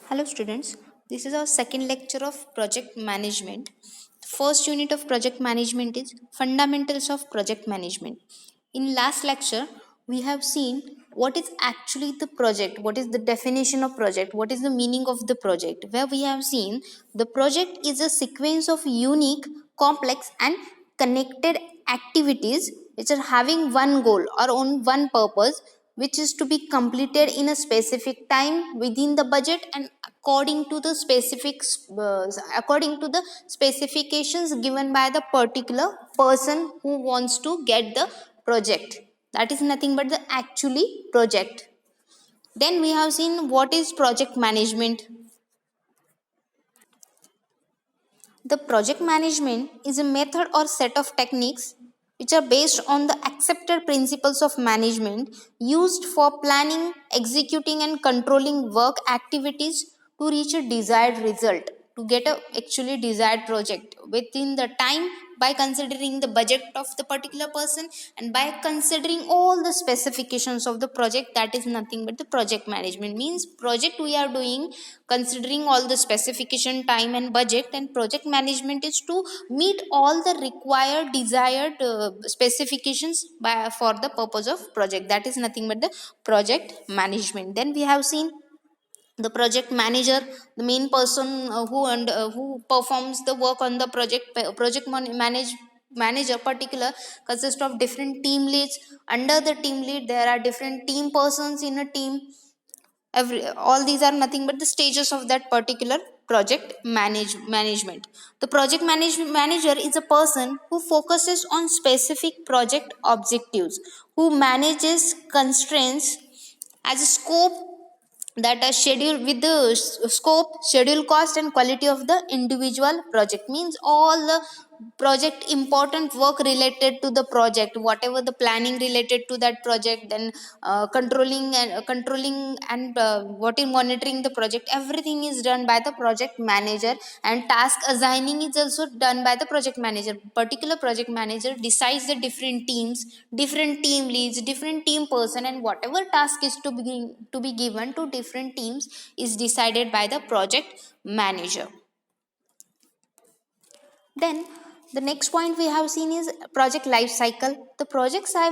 Hello students, this is our second lecture of project management. The first unit of project management is fundamentals of project management. In last lecture, we have seen what is actually the project, what is the definition of project, what is the meaning of the project, where we have seen the project is a sequence of unique, complex and connected activities which are having one goal or on one purpose, which is to be completed in a specific time within the budget and according to the specifications given by the particular person who wants to get the project. That is nothing but the actually project. Then we have seen what is project management. The project management is a method or set of techniques which are based on the accepted principles of management used for planning, executing, and controlling work activities to reach a desired result, to get a actually desired project within the time, by considering the budget of the particular person and by considering all the specifications of the project. That is nothing but the project management. Means project we are doing considering all the specification, time and budget, and project management is to meet all the required desired specifications for the purpose of project. That is nothing but the project management. Then we have seen the project manager, the main person who performs the work on the manager particular consists of different team leads. Under the team lead there are different team persons in a team. All these are nothing but the stages of that particular management. The manager is a person who focuses on specific project objectives, who manages constraints as a scope, that are scheduled with the scope, schedule, cost and quality of the individual project. Means all the project important work related to the project, whatever the planning related to that project, then controlling and what is monitoring the project, everything is done by the project manager. And task assigning is also done by the project manager. Particular project manager decides the different teams, different team leads, different team person, and whatever task is to be given to different teams is decided by the project manager. Then the next point we have seen is project life cycle. The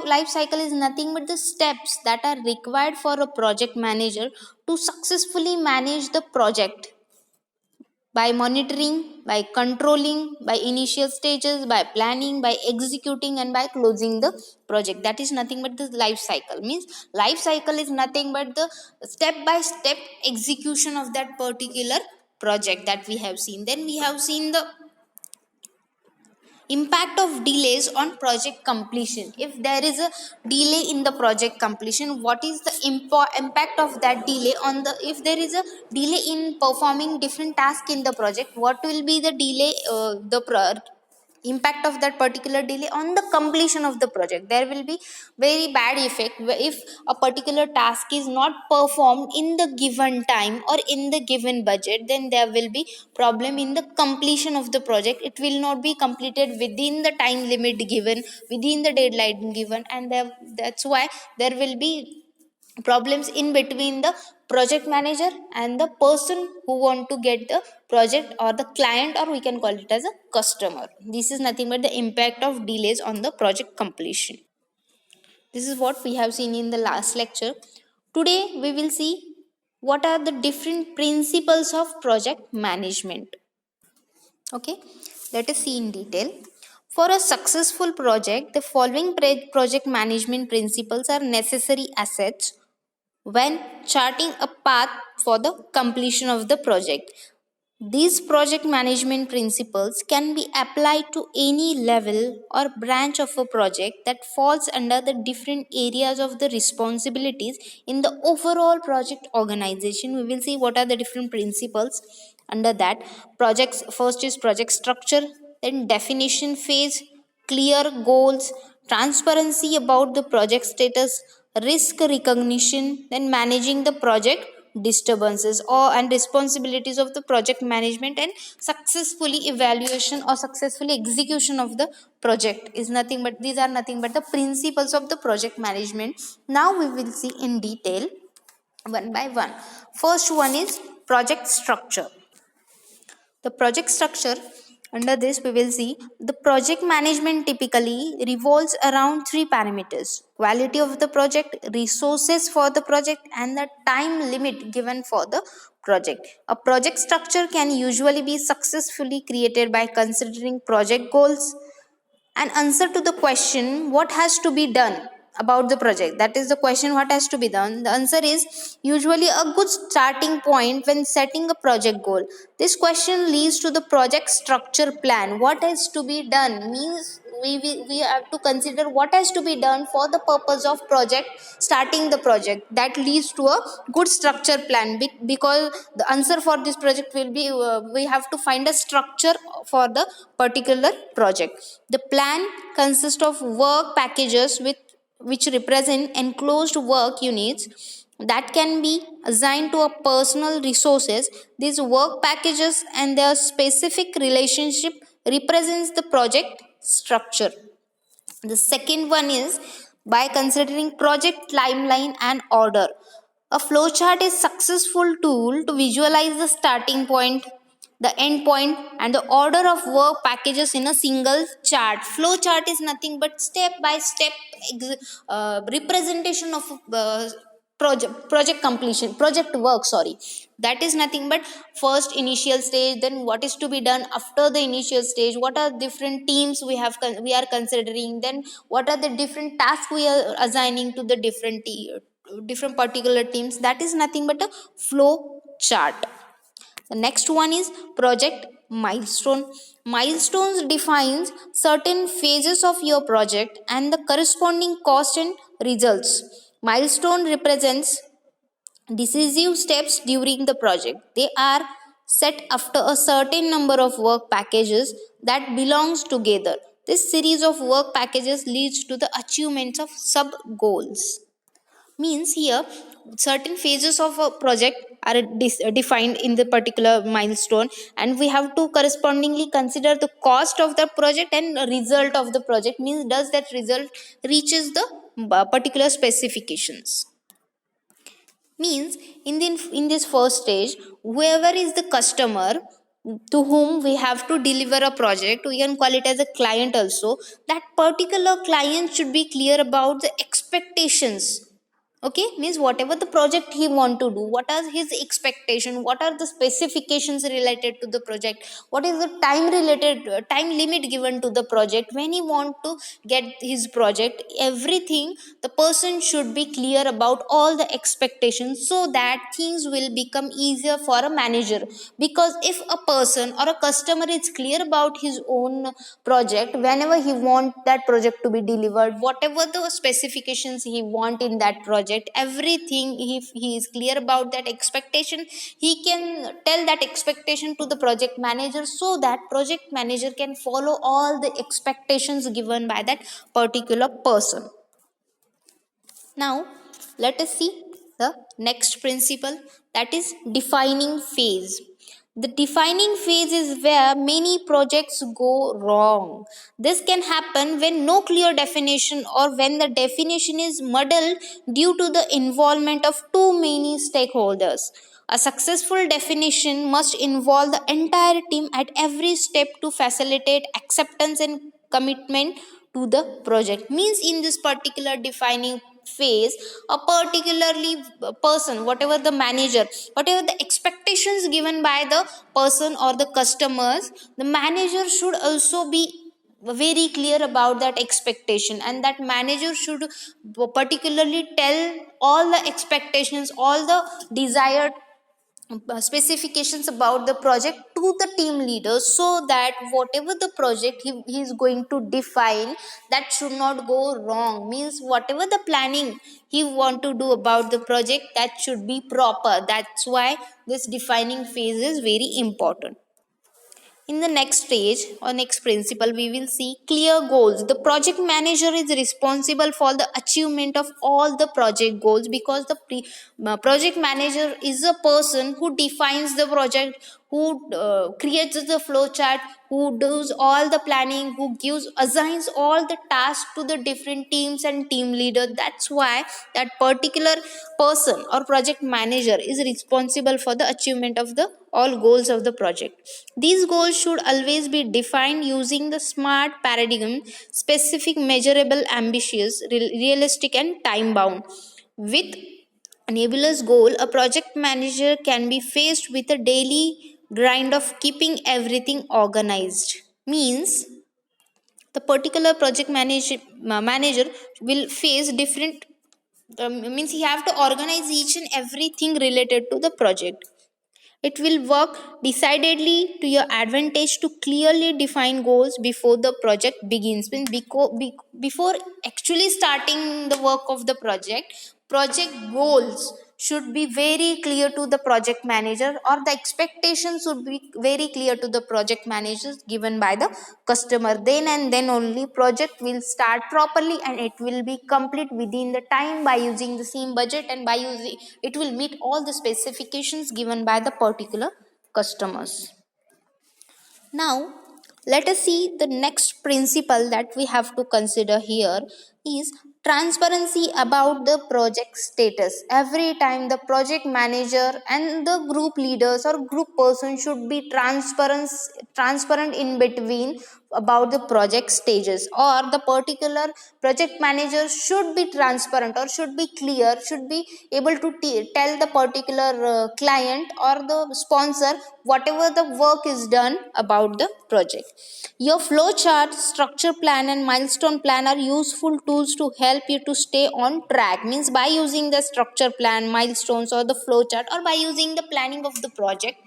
life cycle is nothing but the steps that are required for a project manager to successfully manage the project, by monitoring, by controlling, by initial stages, by planning, by executing, and by closing the project. That is nothing but the life cycle. Means life cycle is nothing but the step by step execution of that particular project that we have seen. Then we have seen the impact of delays on project completion. If there is a delay in the project completion, what is the impact of that delay on the, if there is a delay in performing different tasks in the project, what will be the delay, impact of that particular delay on the completion of the project? There will be very bad effect if a particular task is not performed in the given time or in the given budget. Then there will be problem in the completion of the project. It will not be completed within the time limit given, within the deadline given, and that's why there will be problems in between the project manager and the person who want to get the project, or the client, or we can call it as a customer. This is nothing but the impact of delays on the project completion. This is what we have seen in the last lecture. Today we will see what are the different principles of project management. Okay, let us see in detail. For a successful project, the following project management principles are necessary assets when charting a path for the completion of the project. These project management principles can be applied to any level or branch of a project that falls under the different areas of the responsibilities in the overall project organization. We will see what are the different principles under that. Projects, first is project structure, then definition phase, clear goals, transparency about the project status, risk recognition, then managing the project disturbances or and responsibilities of the project management, and successfully evaluation or successfully execution of the project is nothing but, these are nothing but the principles of the project management. Now we will see in detail one by one. First one is project structure. The project structure, under this we will see the project management typically revolves around three parameters: quality of the project, resources for the project, and the time limit given for the project. A project structure can usually be successfully created by considering project goals, an answer to the question what has to be done about the project. That is the question what has to be done. The answer is usually a good starting point when setting a project goal. This question leads to the project structure plan. What has to be done means we have to consider what has to be done for the purpose of project, starting the project. That leads to a good structure plan, because the answer for this project will be we have to find a structure for the particular project. The plan consists of work packages which represent enclosed work units that can be assigned to a personal resources. These work packages and their specific relationship represents the project structure. The second one is by considering project timeline and order. A flowchart is successful tool to visualize the starting point, the end point, and the order of work packages in a single chart. Flowchart is nothing but step by step representation of project completion, project work, sorry. That is nothing but first initial stage, then what is to be done after the initial stage, what are different teams we are considering, then what are the different tasks we are assigning to the different particular teams. That is nothing but a flow chart. The next one is project milestone. Milestones defines certain phases of your project and the corresponding cost and results. Milestone represents decisive steps during the project. They are set after a certain number of work packages that belongs together. This series of work packages leads to the achievements of sub goals. Means here certain phases of a project are defined in the particular milestone, and we have to correspondingly consider the cost of the project and result of the project. Means does that result reaches the particular specifications. Means in this first stage, whoever is the customer to whom we have to deliver a project, we can call it as a client also. That particular client should be clear about the expectations. Okay, means whatever the project he want to do, what are his expectation, what are the specifications related to the project, what is the time related time limit given to the project, when he want to get his project, everything the person should be clear about all the expectations, so that things will become easier for a manager. Because if a person or a customer is clear about his own project, whenever he want that project to be delivered, whatever the specifications he want in that project, everything, if he is clear about that expectation, he can tell that expectation to the project manager, so that project manager can follow all the expectations given by that particular person. Now let us see the next principle, that is defining phase. The defining phase is where many projects go wrong. This can happen when no clear definition, or when the definition is muddled due to the involvement of too many stakeholders. A successful definition must involve the entire team at every step to facilitate acceptance and commitment to the project. Means in this particular defining phase, a particularly person, whatever the manager, whatever the expectations given by the person or the customers, the manager should also be very clear about that expectation, and that manager should particularly tell all the expectations, all the desired specifications about the project to the team leader, so that whatever the project he is going to define, that should not go wrong. Means whatever the planning he want to do about the project, that should be proper. That's why this defining phase is very important. In the next stage or next principle, we will see clear goals. The project manager is responsible for the achievement of all the project goals, because the project manager is a person who defines the project, who creates the flow chart, who does all the planning, who assigns all the tasks to the different teams and team leader. That's why that particular person or project manager is responsible for the achievement of the all goals of the project. These goals should always be defined using the SMART paradigm: specific, measurable, ambitious, realistic, and time bound. With nebulous goal, a project manager can be faced with a daily grind of keeping everything organized. Means the particular manager will face different, means he have to organize each and everything related to the project. It will work decidedly to your advantage to clearly define goals before the project begins. Before actually starting the work of the project goals should be very clear to the project manager, or the expectations should be very clear to the project managers given by the customer. Then and then only project will start properly, and it will be complete within the time by using the same budget, and by using it will meet all the specifications given by the particular customers. Now, let us see the next principle that we have to consider here is transparency about the project status. Every time the project manager and the group leaders or group person should be transparent in between about the project stages, or the particular project manager should be transparent or should be clear, should be able to tell the particular client or the sponsor whatever the work is done about the project. Your flow chart, structure plan, and milestone plan are useful tools to help you to stay on track. Means by using the structure plan, milestones, or the flow chart, or by using the planning of the project,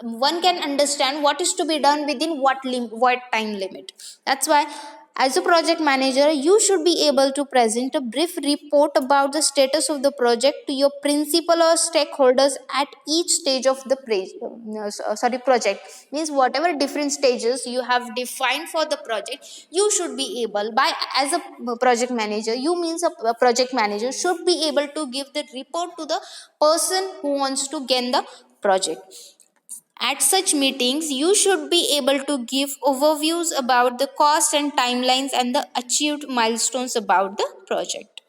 one can understand what is to be done within what time limit. That's why as a project manager you should be able to present a brief report about the status of the project to your principal or stakeholders at each stage of the project. Means whatever different stages you have defined for the project, you should be able, by as a project manager, you means a project manager should be able to give the report to the person who wants to gain the project. At such meetings, you should be able to give overviews about the cost and timelines and the achieved milestones about the project.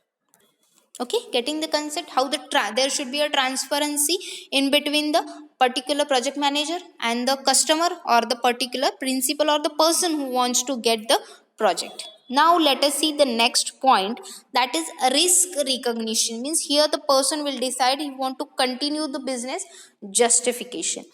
Okay, getting the concept how there should be a transparency in between the particular project manager and the customer, or the particular principal or the person who wants to get the project. Now let us see the next point, that is risk recognition. Means here the person will decide he want to continue the business. Justification: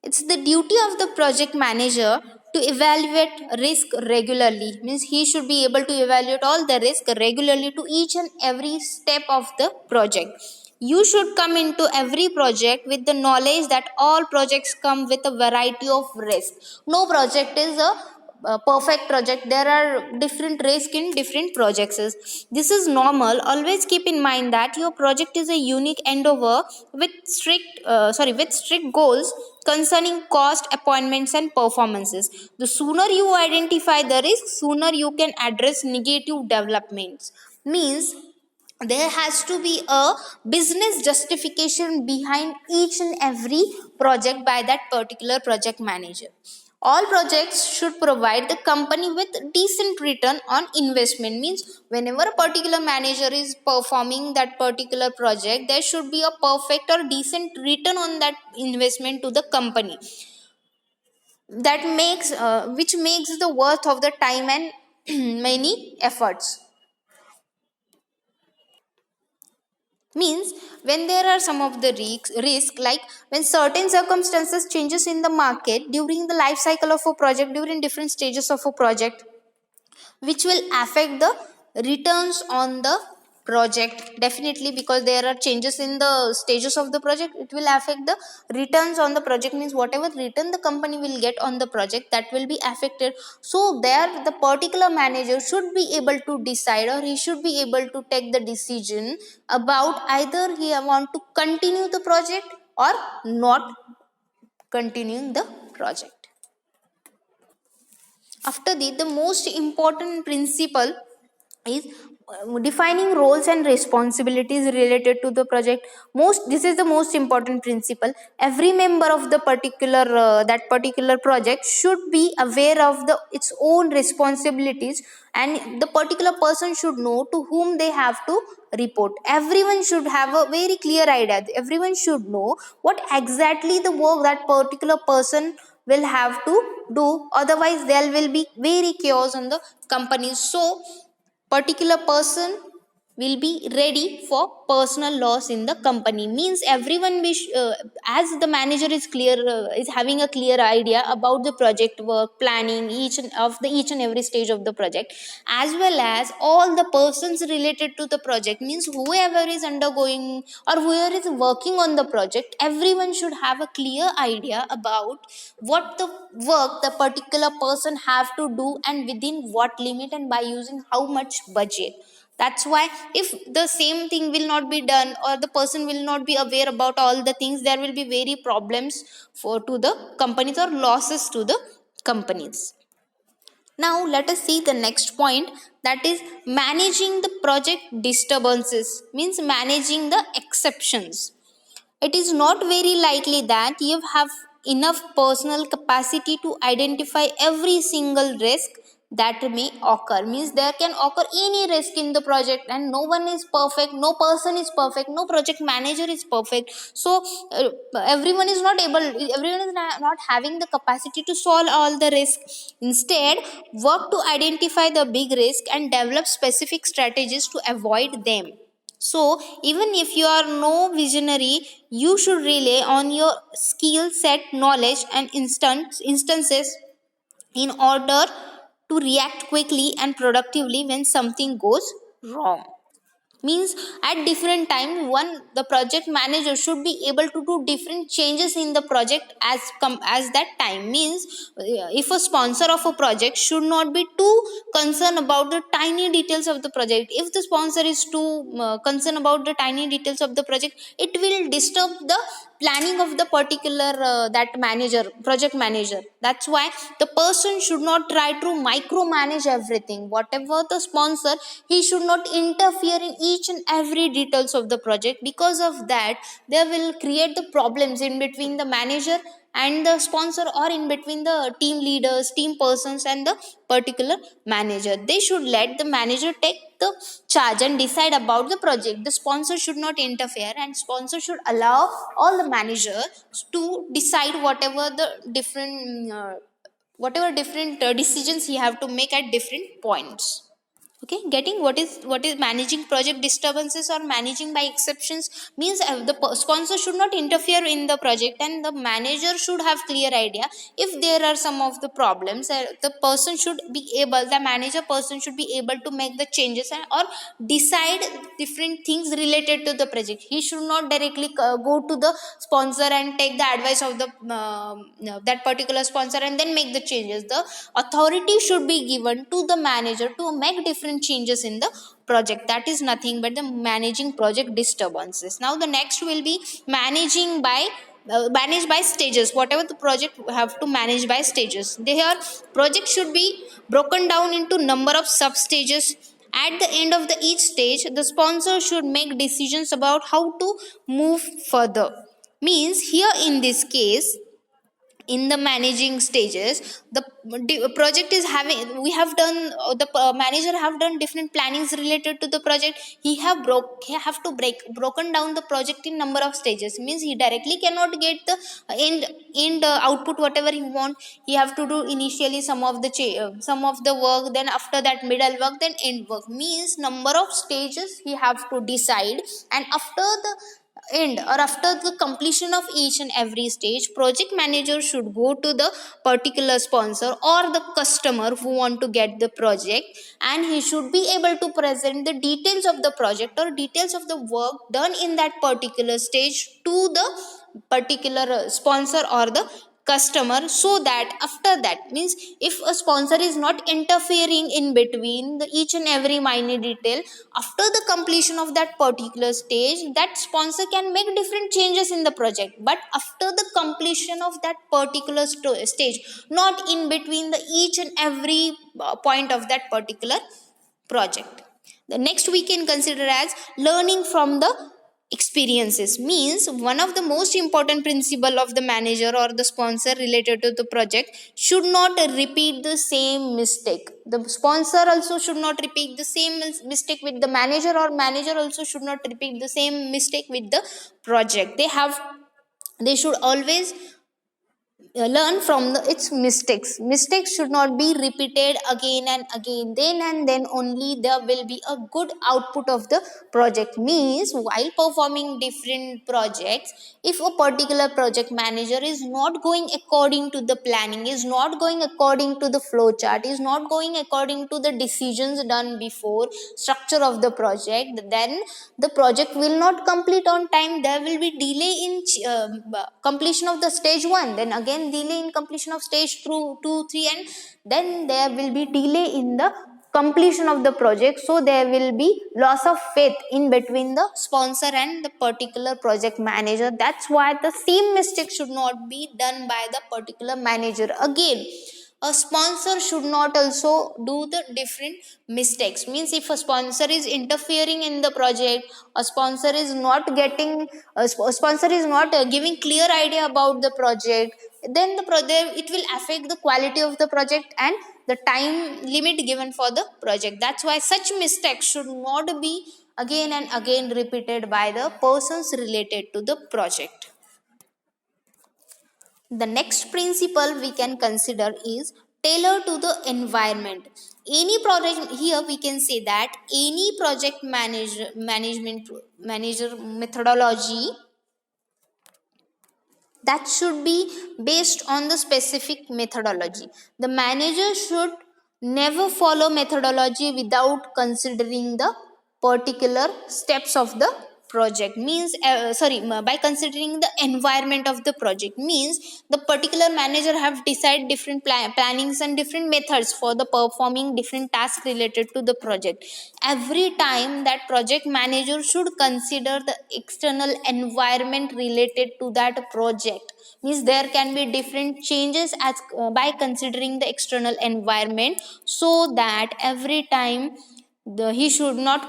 it's the duty of the project manager to evaluate risk regularly. Means he should be able to evaluate all the risk regularly to each and every step of the project. You should come into every project with the knowledge that all projects come with a variety of risk. No project is a perfect project. There are different risks in different projects. This is normal. Always keep in mind that your project is a unique endeavor with strict goals concerning cost, appointments, and performances. The sooner you identify the risk, sooner you can address negative developments. Means there has to be a business justification behind each and every project by that particular project manager. All projects should provide the company with decent return on investment. Means whenever a particular manager is performing that particular project, there should be a perfect or decent return on that investment to the company, that makes which makes the worth of the time and many efforts. Means when there are some of the risk, like when certain circumstances changes in the market during the life cycle of a project, during different stages of a project, which will affect the returns on the project. Definitely, because there are changes in the stages of the project, it will affect the returns on the project. Means whatever return the company will get on the project, that will be affected. So there the particular manager should be able to decide, or he should be able to take the decision about either he want to continue the project or not continuing the project. After the most important principle is defining roles and responsibilities related to the project. This is the most important principle. Every member of the particular that particular project should be aware of the its own responsibilities, and the particular person should know to whom they have to report. Everyone should have a very clear idea. Everyone should know what exactly the work that particular person will have to do. Otherwise there will be very chaos on the company. So particular person will be ready for personal loss in the company. Means everyone as the manager is clear, is having a clear idea about the project work planning each and every stage of the project, as well as all the persons related to the project. Means whoever is undergoing or whoever is working on the project, everyone should have a clear idea about what the work the particular person have to do and within what limit and by using how much budget. That's why if the same thing will not be done or the person will not be aware about all the things, there will be very problems for to the companies or losses to the companies. Now let us see the next point, that is managing the project disturbances. Means managing the exceptions. It is not very likely that you have enough personal capacity to identify every single risk that may occur. Means there can occur any risk in the project, and no one is perfect, no person is perfect, no project manager is perfect. So everyone is not able, everyone is not having the capacity to solve all the risk. Instead, work to identify the big risk and develop specific strategies to avoid them. So, even if you are no visionary, you should rely on your skill set, knowledge, and instances in order to react quickly and productively when something goes wrong. Means at different time, one the project manager should be able to do different changes in the project as that time. Means if a sponsor of a project should not be too concerned about the tiny details of the project. If the sponsor is too concerned about the tiny details of the project, it will disturb the planning of the particular that manager, project manager. That's why the person should not try to micromanage everything. Whatever the sponsor, he should not interfere in each and every details of the project. Because of that, they will create the problems in between the manager and the sponsor, or in between the team leaders, team persons, and the particular manager. They should let the manager take the charge and decide about the project. The sponsor should not interfere, and sponsor should allow all the manager to decide whatever different decisions he have to make at different points. Okay, getting what is managing project disturbances or managing by exceptions. Means the sponsor should not interfere in the project, and the manager should have clear idea if there are some of the problems. The manager person should be able to make the changes or decide different things related to the project. He should not directly go to the sponsor and take the advice of the that particular sponsor and then make the changes. The authority should be given to the manager to make different changes in the project. That is nothing but the managing project disturbances. Now the next will be manage by stages. Whatever the project have to manage by stages, their project should be broken down into number of sub stages. At the end of each stage, the sponsor should make decisions about how to move further. Means here in this case, in the managing stages, the project is having, we have done the manager have done different plannings related to the project. He have to broken down the project in number of stages. Means he directly cannot get the end output whatever he want. He have to do initially some of the work, then after that middle work, then end work. Means number of stages he have to decide, and after the end or after the completion of each and every stage, project manager should go to the particular sponsor or the customer who want to get the project, and he should be able to present the details of the project or details of the work done in that particular stage to the particular sponsor or the customer. So that after that, means if a sponsor is not interfering in between each and every minor detail, after the completion of that particular stage, that sponsor can make different changes in the project, but after the completion of that particular stage, not in between the each and every point of that particular project. The next we can consider as learning from the experiences. Means one of the most important principle of the manager or the sponsor related to the project should not repeat the same mistake. The sponsor also should not repeat the same mistake with the manager, or manager also should not repeat the same mistake with the project. They should always learn from its mistakes. Mistakes should not be repeated again and again. Then and then only there will be a good output of the project. Means while performing different projects, if a particular project manager is not going according to the planning, is not going according to the flow chart, is not going according to the decisions done before, structure of the project, then the project will not complete on time. There will be delay in completion of the stage 1, then again delay in completion of stage 2, 3, and then there will be delay in the completion of the project. So there will be loss of faith in between the sponsor and the particular project manager. That's why the same mistake should not be done by the particular manager again. A sponsor should not also do the different mistakes. Means if a sponsor is interfering in the project, a sponsor is not getting a sponsor is not giving clear idea about the project, then the project, it will affect the quality of the project and the time limit given for the project. That's why such mistakes should not be again and again repeated by the persons related to the project. The next principle we can consider is tailor to the environment. Any project, here we can say that any project manager methodology that should be based on the specific methodology. The manager should never follow methodology without considering the particular steps of the project. Means by considering the environment of the project. Means the particular manager have decided different plannings and different methods for the performing different tasks related to the project. Every time that project manager should consider the external environment related to that project. Means there can be different changes as by considering the external environment, so that every time he should not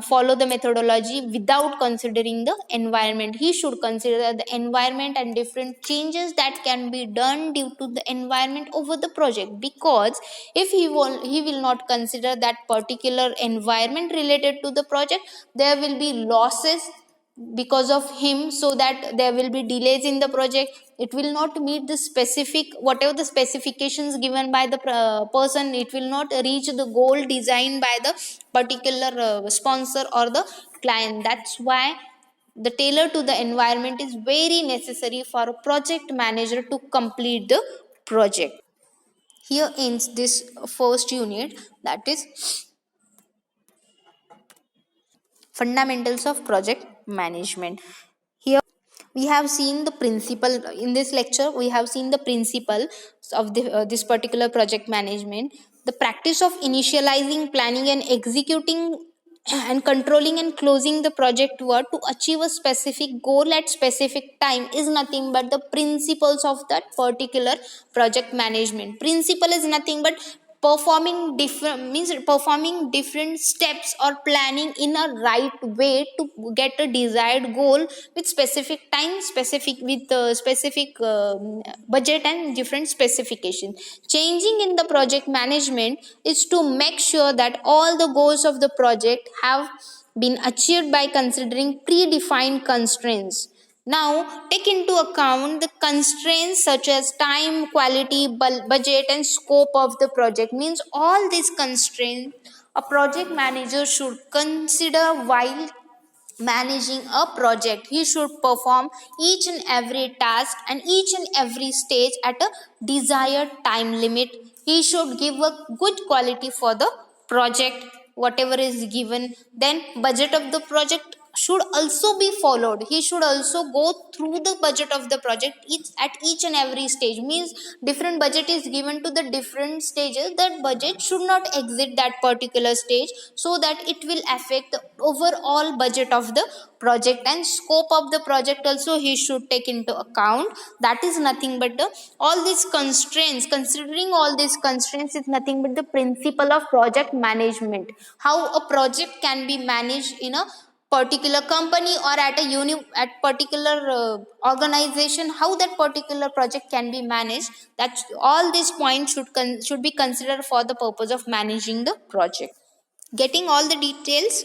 follow the methodology without considering the environment. He should consider the environment and different changes that can be done due to the environment over the project. Because if he will not consider that particular environment related to the project, there will be losses because of him, so that there will be delays in the project. It will not meet the specific, whatever the specifications given by the person, it will not reach the goal designed by the particular sponsor or the client. That's why the tailor to the environment is very necessary for a project manager to complete the project. Here ends this first unit, that is fundamentals of project management. Here we have seen the principle. In this lecture we have seen the principle of this particular project management. The practice of initializing, planning and executing and controlling and closing the project work to achieve a specific goal at specific time is nothing but the principles of that particular project management. Principle is nothing but performing different steps or planning in a right way to get a desired goal with specific time, specific with specific budget and different specification. Changing in the project management is to make sure that all the goals of the project have been achieved by considering predefined constraints. Now, take into account the constraints such as time, quality, budget, and scope of the project. Means all these constraints a project manager should consider while managing a project. He should perform each and every task and each and every stage at a desired time limit. He should give a good quality for the project, whatever is given. Then budget of the project should also be followed. He should also go through the budget of the project each and every stage. Means different budget is given to the different stages, that budget should not exit that particular stage, so that it will affect the overall budget of the project, and scope of the project also he should take into account. That is nothing but the all these constraints, considering all these constraints is nothing but the principle of project management. How a project can be managed in a particular company or at a at particular organization, how that particular project can be managed. That all these points should be considered for the purpose of managing the project. Getting all the details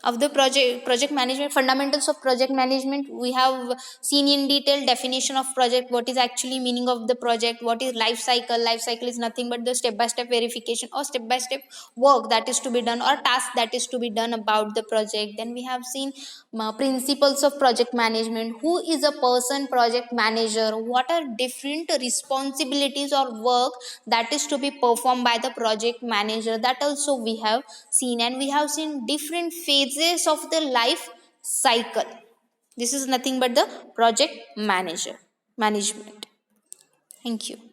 of the project management, fundamentals of project management, we have seen in detail definition of project, what is actually meaning of the project, what is life cycle. Life cycle is nothing but the step by step verification or step by step work that is to be done, or task that is to be done about the project. Then we have seen principles of project management, who is a person project manager, what are different responsibilities or work that is to be performed by the project manager, that also we have seen. And we have seen different phases of the life cycle. This is nothing but the project manager management. Thank you.